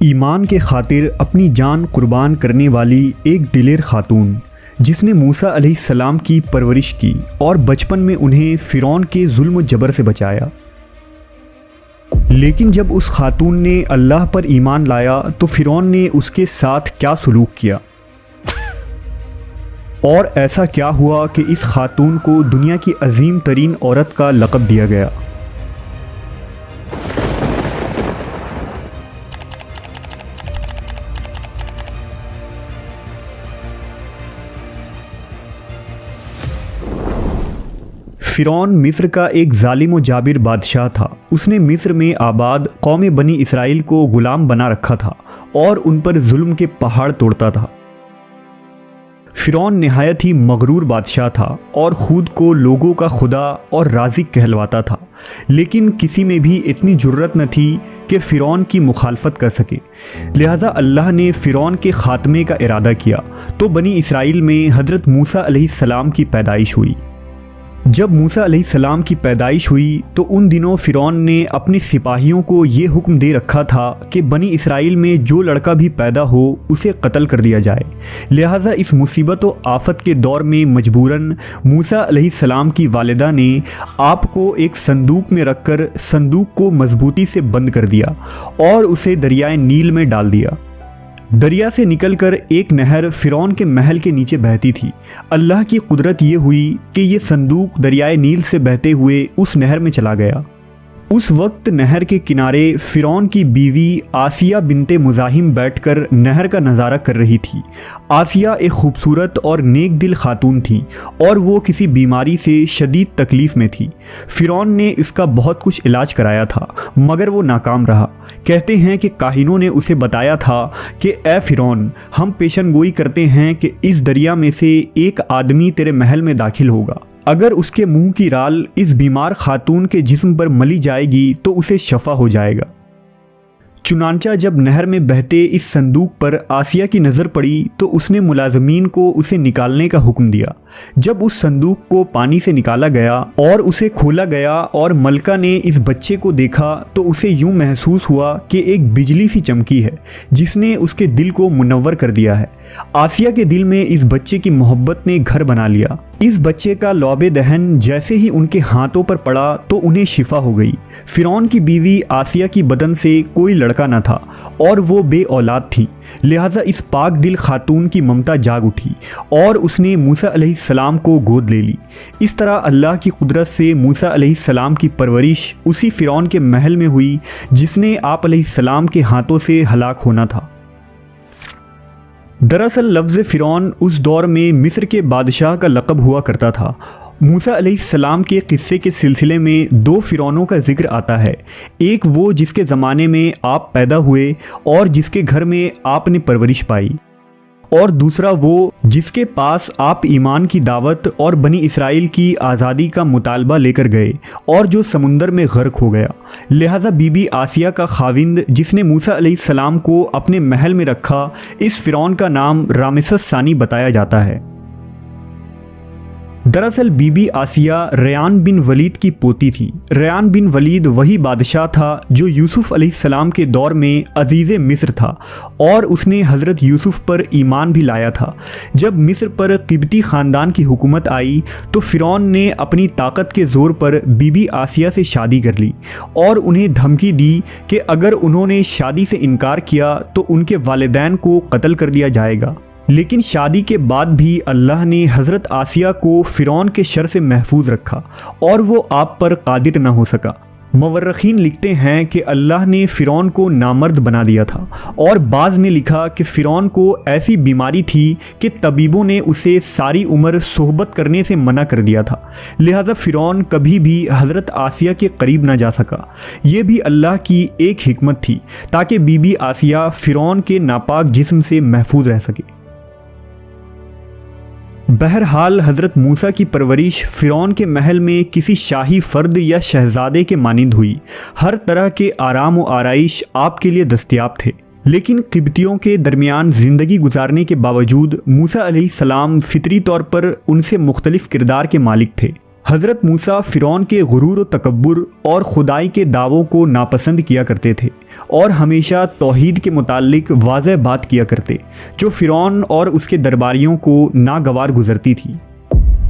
ईमान के खातिर अपनी जान कुर्बान करने वाली एक दिलेर खातून जिसने मूसा अलैहिस्सलाम की परवरिश की और बचपन में उन्हें फ़िरौन के जुल्म जबर से बचाया। लेकिन जब उस खातून ने अल्लाह पर ईमान लाया तो फ़िरौन ने उसके साथ क्या सलूक किया और ऐसा क्या हुआ कि इस खातून को दुनिया की अजीम तरीन औरत का लक़ब दिया गया। फ़िरौन मिस्र का एक जालिम व जाबिर बादशाह था। उसने मिस्र में आबाद कौम बनी इसराइल को ग़ुलाम बना रखा था और उन पर जुल्म के पहाड़ तोड़ता था। फ़िरौन नहायत ही मगरूर बादशाह था और ख़ुद को लोगों का खुदा और राज़िक कहलवाता था, लेकिन किसी में भी इतनी जुर्रत न थी कि फ़िरौन की मुखालफत कर सके। लिहाजा अल्लाह ने फ़िरौन के ख़ात्मे का इरादा किया तो बनी इसराइल में हज़रत मूसा अलैहिस्सलाम की पैदाइश हुई। जब मूसा अलैहिस्सलाम की पैदाइश हुई तो उन दिनों फ़िरौन ने अपने सिपाहियों को ये हुक्म दे रखा था कि बनी इसराइल में जो लड़का भी पैदा हो उसे कत्ल कर दिया जाए। लिहाजा इस मुसीबत व आफत के दौर में मजबूरन मूसा अलैहिस्सलाम की वालिदा ने आपको एक संदूक में रखकर संदूक को मजबूती से बंद कर दिया और उसे दरियाए नील में डाल दिया। दरिया से निकलकर एक नहर फ़िरौन के महल के नीचे बहती थी। अल्लाह की कुदरत ये हुई कि ये संदूक दरियाए नील से बहते हुए उस नहर में चला गया। उस वक्त नहर के किनारे फ़िरौन की बीवी आसिया बिनते मुज़ाहिम बैठकर नहर का नज़ारा कर रही थी। आसिया एक खूबसूरत और नेक दिल खातून थी और वो किसी बीमारी से शदीद तकलीफ़ में थी। फ़िरौन ने इसका बहुत कुछ इलाज कराया था मगर वो नाकाम रहा। कहते हैं कि काहिनों ने उसे बताया था कि ए फ़िरौन, हम पेशन गोई करते हैं कि इस दरिया में से एक आदमी तेरे महल में दाखिल होगा। अगर उसके मुंह की राल इस बीमार खातून के जिस्म पर मली जाएगी तो उसे शफा हो जाएगा। चुनांचा जब नहर में बहते इस संदूक पर आसिया की नज़र पड़ी तो उसने मुलाजमीन को उसे निकालने का हुक्म दिया। जब उस संदूक को पानी से निकाला गया और उसे खोला गया और मलका ने इस बच्चे को देखा तो उसे यूं महसूस हुआ कि एक बिजली सी चमकी है जिसने उसके दिल को मुनव्वर कर दिया है। आसिया के दिल में इस बच्चे की मोहब्बत ने घर बना लिया। इस बच्चे का लौबे दहन जैसे ही उनके हाथों पर पड़ा तो उन्हें शिफा हो गई। फ़िरौन की बीवी आसिया की बदन से कोई लड़का न था और वो बे औलाद थी। लिहाजा इस पाक दिल खातून की ममता जाग उठी और उसने मूसा अलैहिस्सलाम को गोद ले ली। इस तरह अल्लाह की कुदरत से मूसा अलैहिस्सलाम की परवरिश उसी फ़िरौन के महल में हुई जिसने आप अलैहिस्सलाम के हाथों से हलाक होना था। दरअसल लफ्ज़ फ़िरौन उस दौर में मिस्र के बादशाह का लक़ब हुआ करता था। मूसा अलैहिस्सलाम के क़िस्से के सिलसिले में दो फ़िरौनों का ज़िक्र आता है। एक वो जिसके ज़माने में आप पैदा हुए और जिसके घर में आपने परवरिश पाई, और दूसरा वो जिसके पास आप ईमान की दावत और बनी इसराइल की आज़ादी का मुतालबा लेकर गए और जो समुंदर में गर्क हो गया। लिहाजा बीबी आसिया का खाविंद जिसने मूसा अलैहिस्सलाम को अपने महल में रखा, इस फ़िरौन का नाम रामेसस सानी बताया जाता है। दरअसल बीबी आसिया रयान बिन वलीद की पोती थी। रयान बिन वलीद वही बादशाह था जो यूसुफ अलैहिस्सलाम के दौर में अजीज़ मिस्र था और उसने हज़रत यूसुफ पर ईमान भी लाया था। जब मिस्र पर क़िब्ती ख़ानदान की हुकूमत आई तो फ़िरौन ने अपनी ताकत के ज़ोर पर बीबी आसिया से शादी कर ली और उन्हें धमकी दी कि अगर उन्होंने शादी से इनकार किया तो उनके वालिदैन को कत्ल कर दिया जाएगा। लेकिन शादी के बाद भी अल्लाह ने हज़रत आसिया को फ़िरौन के शर से महफूज रखा और वो आप पर कादिर न हो सका। मवर्रखीन लिखते हैं कि अल्लाह ने फ़िरौन को नामर्द बना दिया था और बाज़ ने लिखा कि फ़िरौन को ऐसी बीमारी थी कि तबीबों ने उसे सारी उम्र सोहबत करने से मना कर दिया था। लिहाजा फ़िरौन कभी भी हज़रत आसिया के करीब ना जा सका। ये भी अल्लाह की एक हिकमत थी ताकि बीबी आसिया फ़िरौन के नापाक जिस्म से महफूज रह सके। बहरहाल हज़रत मूसा की परवरिश फ़िरौन के महल में किसी शाही फ़र्द या शहज़ादे के मानिंद हुई। हर तरह के आराम व आराइश आपके लिए दस्तयाब थे। लेकिन क़िब्तियों के दरमियान ज़िंदगी गुजारने के बावजूद मूसा अलैहिस्सलाम फ़ितरी तौर पर उनसे मुख्तलिफ़ किरदार के मालिक थे। हज़रत मूसा फ़िरौन के गुरूर व तकब्बुर और खुदाई के दावों को नापसंद किया करते थे और हमेशा तौहीद के मुताल्लिक वाज़ह बात किया करते, जो फ़िरौन और उसके दरबारियों को नागवार गुजरती थी।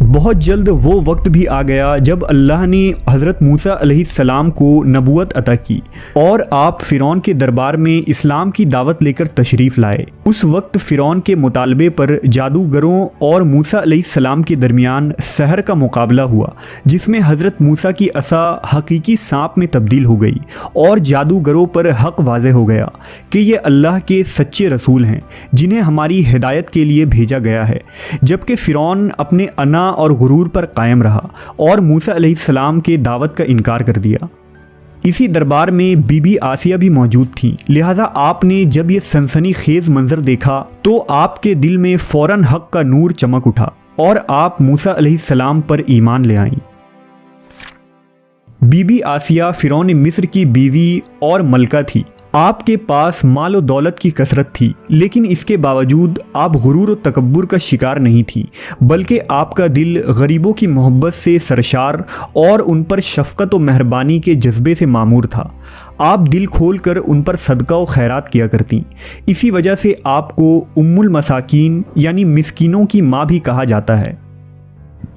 बहुत जल्द वो वक्त भी आ गया जब अल्लाह ने हज़रत मूसा अलैहिस्सलाम को नबूवत अता की और आप फ़िरौन के दरबार में इस्लाम की दावत लेकर तशरीफ़ लाए। उस वक्त फ़िरौन के मुतालबे पर जादूगरों और मूसा अलैहिस्सलाम के दरमियान सहर का मुकाबला हुआ, जिसमें हज़रत मूसा की असा हकीकी सांप में तब्दील हो गई और जादूगरों पर हक़ वाज़े हो गया कि ये अल्लाह के सच्चे रसूल हैं जिन्हें हमारी हिदायत के लिए भेजा गया है। जबकि फ़िरौन अपने अना और गुरूर पर कायम रहा और मूसा अलैहिस्सलाम के दावत का इनकार कर दिया। इसी दरबार में बीबी आसिया भी मौजूद थीं, लिहाजा आपने जब ये सनसनीखेज़ मंजर देखा तो आपके दिल में फ़ौरन हक़ का नूर चमक उठा और आप मूसा अलैहिस्सलाम पर ईमान ले आईं। बीबी आसिया फ़िरौन मिस्र की बीवी और मलका थी। आपके पास माल और दौलत की कसरत थी, लेकिन इसके बावजूद आप गुरूर और तकब्बुर का शिकार नहीं थी, बल्कि आपका दिल गरीबों की मोहब्बत से सरशार और उन पर शफ़क़त और मेहरबानी के जज्बे से मामूर था। आप दिल खोल कर उन पर सदका और खैरात किया करती। इसी वजह से आपको उम्मुल मसाकीन यानी मिस्कीनों की माँ भी कहा जाता है।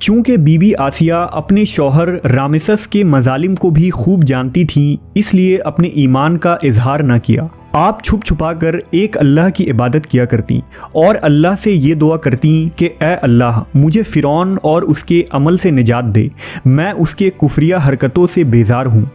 चूँकि बीबी आसिया अपने शौहर रामेसस के मजालिम को भी खूब जानती थीं, इसलिए अपने ईमान का इजहार न किया। आप छुप छुपा कर एक अल्लाह की इबादत किया करती और अल्लाह से ये दुआ करती कि ए अल्लाह, मुझे फ़िरौन और उसके अमल से निजात दे, मैं उसके कुफरिया हरकतों से बेजार हूँ।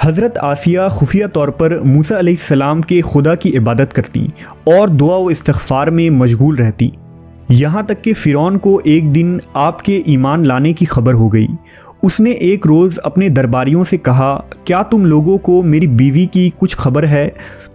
हज़रत आसिया खुफिया तौर पर मूसा अलैहिस्सलाम के खुदा की इबादत करती और दुआ व इस्तिग़फ़ार में मशगूल रहती। यहाँ तक कि फ़िरौन को एक दिन आपके ईमान लाने की खबर हो गई। उसने एक रोज़ अपने दरबारियों से कहा, क्या तुम लोगों को मेरी बीवी की कुछ खबर है?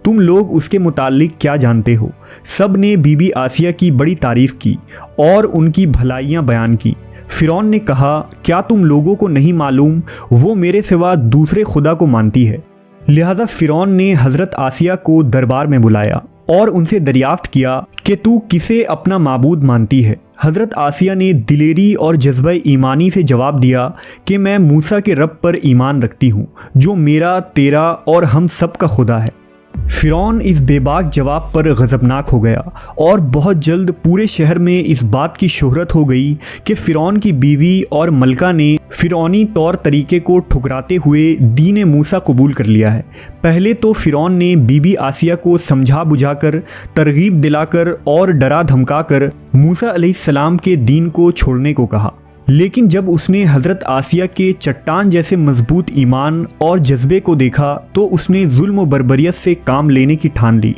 तुम लोग उसके मुताल्लिक क्या जानते हो? सब ने बीबी आसिया की बड़ी तारीफ़ की और उनकी भलाइयाँ बयान की। फ़िरौन ने कहा, क्या तुम लोगों को नहीं मालूम वो मेरे सिवा दूसरे खुदा को मानती है? लिहाजा फ़िरौन ने हज़रत आसिया को दरबार में बुलाया और उनसे दरियाफ्त किया कि तू किसे अपना माबूद मानती है। हज़रत आसिया ने दिलेरी और जज्बा ईमानी से जवाब दिया कि मैं मूसा के रब पर ईमान रखती हूँ, जो मेरा, तेरा और हम सब का खुदा है। फ़िरौन इस बेबाक जवाब पर गज़बनाक हो गया और बहुत जल्द पूरे शहर में इस बात की शोहरत हो गई कि फ़िरौन की बीवी और मलका ने फ़िरौनी तौर तरीके को ठुकराते हुए दीन मूसा कबूल कर लिया है। पहले तो फ़िरौन ने बीबी आसिया को समझा बुझाकर, तरगीब दिलाकर और डरा धमकाकर मूसा अलैहिस्सलाम के दीन को छोड़ने को कहा, लेकिन जब उसने हज़रत आसिया के चट्टान जैसे मजबूत ईमान और जज्बे को देखा तो उसने जुल्म व बर्बरियत से काम लेने की ठान ली।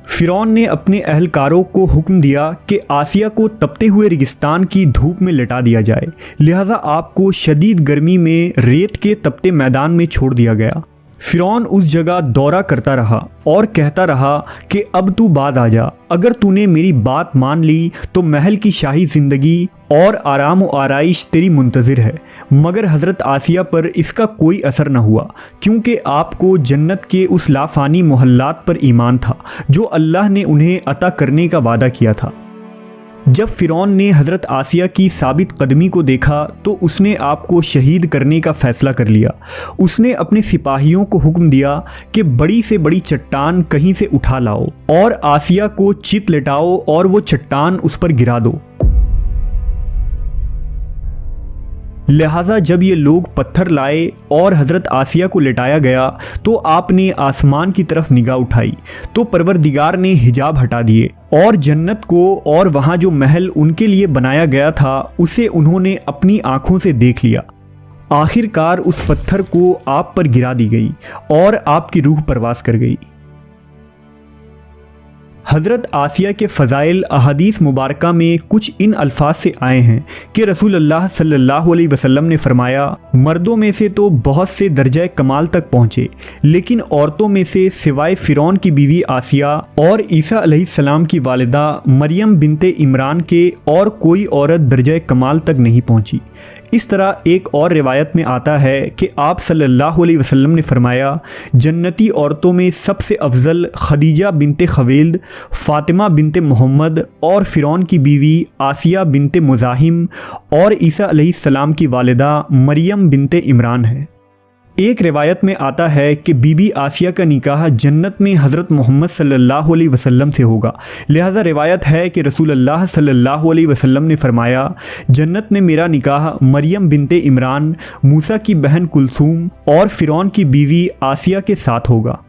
फ़िरौन ने अपने अहलकारों को हुक्म दिया कि आसिया को तपते हुए रेगिस्तान की धूप में लिटा दिया जाए, लिहाजा आपको शदीद गर्मी में रेत के तपते मैदान में छोड़ दिया गया। फ़िरौन उस जगह दौरा करता रहा और कहता रहा कि अब तू बाद आ जा, अगर तूने मेरी बात मान ली तो महल की शाही ज़िंदगी और आराम व आराइश तेरी मुंतज़िर है। मगर हज़रत आसिया पर इसका कोई असर न हुआ, क्योंकि आपको जन्नत के उस लाफ़ानी मोहल्लात पर ईमान था जो अल्लाह ने उन्हें अता करने का वादा किया था। जब फ़िरौन ने हज़रत आसिया की साबित कदमी को देखा तो उसने आपको शहीद करने का फ़ैसला कर लिया। उसने अपने सिपाहियों को हुक्म दिया कि बड़ी से बड़ी चट्टान कहीं से उठा लाओ और आसिया को चित लिटाओ और वो चट्टान उस पर गिरा दो। लिहाजा जब ये लोग पत्थर लाए और हज़रत आसिया को लिटाया गया तो आपने आसमान की तरफ निगाह उठाई तो परवरदिगार ने हिजाब हटा दिए और जन्नत को और वहाँ जो महल उनके लिए बनाया गया था उसे उन्होंने अपनी आँखों से देख लिया। आखिरकार उस पत्थर को आप पर गिरा दी गई और आपकी रूह परवास कर गई। हज़रत आसिया के फ़ज़ाइल अहादीस मुबारका में कुछ इन अल्फाज से आए हैं कि रसूल अल्लाह सल्लल्लाहु अलैहि वसल्लम ने फरमाया, मर्दों में से तो बहुत से दर्जा कमाल तक पहुँचे, लेकिन औरतों में से सिवाय फ़िरौन की बीवी आसिया और ईसा अलैहिस्सलाम की वालिदा मरियम बिनते इमरान के और कोई औरत दर्जा कमाल तक नहीं पहुँची। इस तरह एक और रिवायत में आता है कि आप सल्लल्लाहु अलैहि वसल्लम ने फरमाया, जन्नती औरतों में सबसे अफजल खदीजा बिनते खवेल्द, फ़ातिमा बिनते मोहम्मद और फ़िरौन की बीवी आसिया बिनते मुज़ाहिम और ईसा अलैहिस्सलाम की वालिदा मरियम बिनते इमरान है। एक रिवायत में आता है कि बीबी आसिया का निकाह जन्नत में हज़रत मोहम्मद सल्लल्लाहु अलैहि वसल्लम से होगा। लिहाजा रिवायत है कि रसूलुल्लाह सल्लल्लाहु अलैहि वसल्लम ने फरमाया, जन्नत में मेरा निकाह मरियम बिनते इमरान, मूसा की बहन कुलसूम और फ़िरौन की बीवी आसिया के साथ होगा।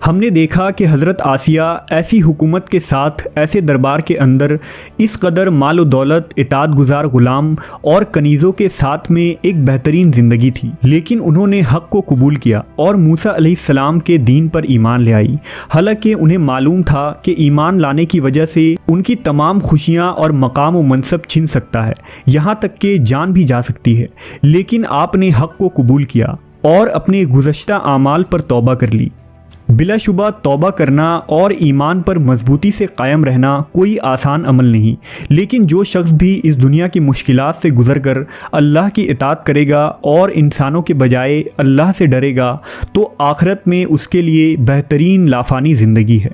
हमने देखा कि हज़रत आसिया ऐसी हुकूमत के साथ, ऐसे दरबार के अंदर इस कदर माल व दौलत, इताअत गुज़ार ग़ुलाम और कनीज़ों के साथ में एक बेहतरीन ज़िंदगी थी, लेकिन उन्होंने हक़ को कबूल किया और मूसा अलैहिस्सलाम के दीन पर ईमान ले आई। हालांकि उन्हें मालूम था कि ईमान लाने की वजह से उनकी तमाम खुशियाँ और मकाम व मनसब छिन सकता है, यहाँ तक कि जान भी जा सकती है, लेकिन आपने हक़ को कबूल किया और अपने गुज़श्ता आमाल पर तौबा कर ली। बिलाशुबा तौबा करना और ईमान पर मजबूती से कायम रहना कोई आसान अमल नहीं, लेकिन जो शख्स भी इस दुनिया की मुश्किलात से गुज़र कर अल्लाह की इताअत करेगा और इंसानों के बजाय अल्लाह से डरेगा तो आखिरत में उसके लिए बेहतरीन लाफानी ज़िंदगी है।